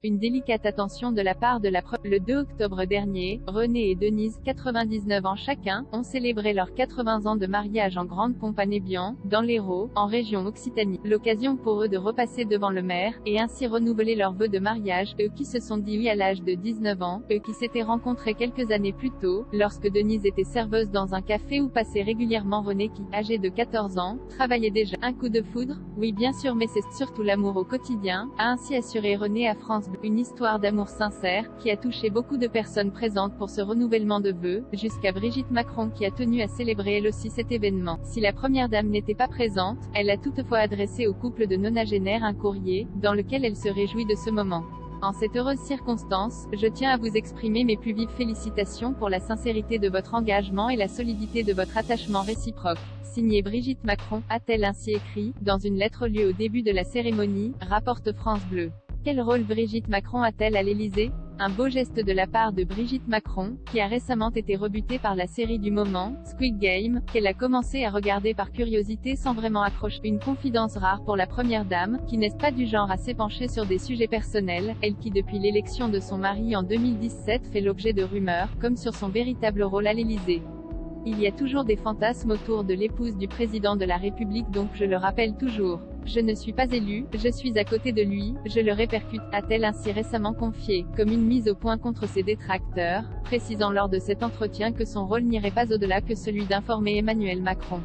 une délicate attention de la part de Le 2 octobre dernier, René et Denise, 99 ans chacun, ont célébré leurs 80 ans de mariage en grande pompe à Nébian, dans l'Hérault, en région Occitanie. L'occasion pour eux de repasser devant le maire, et ainsi renouveler leurs vœux de mariage, eux qui se sont dit oui à l'âge de 19 ans, eux qui s'étaient rencontrés quelques années plus tôt, lorsque Denise était serveuse dans un café où passait régulièrement René qui, âgé de 14 ans, travaillait déjà. Un coup de foudre? Oui bien sûr, mais c'est surtout l'amour au quotidien, a ainsi assuré René à France Bleu. Une histoire d'amour sincère, qui a touché beaucoup de personnes présentes pour ce renouvellement de vœux, jusqu'à Brigitte Macron qui a tenu à célébrer elle aussi cet événement. Si la première dame n'était pas présente, elle a toutefois adressé au couple de nonagénaires un courrier, dans lequel elle se réjouit de ce moment. En cette heureuse circonstance, je tiens à vous exprimer mes plus vives félicitations pour la sincérité de votre engagement et la solidité de votre attachement réciproque. Signé Brigitte Macron, a-t-elle ainsi écrit, dans une lettre lue au début de la cérémonie, rapporte France Bleu. Quel rôle Brigitte Macron a-t-elle à l'Élysée? Un beau geste de la part de Brigitte Macron, qui a récemment été rebutée par la série du moment, Squid Game, qu'elle a commencé à regarder par curiosité sans vraiment accrocher. Une confidence rare pour la première dame, qui n'est pas du genre à s'épancher sur des sujets personnels, elle qui depuis l'élection de son mari en 2017 fait l'objet de rumeurs, comme sur son véritable rôle à l'Élysée. Il y a toujours des fantasmes autour de l'épouse du président de la République, donc je le rappelle toujours. Je ne suis pas élue, je suis à côté de lui, je le répercute, a-t-elle ainsi récemment confié, comme une mise au point contre ses détracteurs, précisant lors de cet entretien que son rôle n'irait pas au-delà que celui d'informer Emmanuel Macron.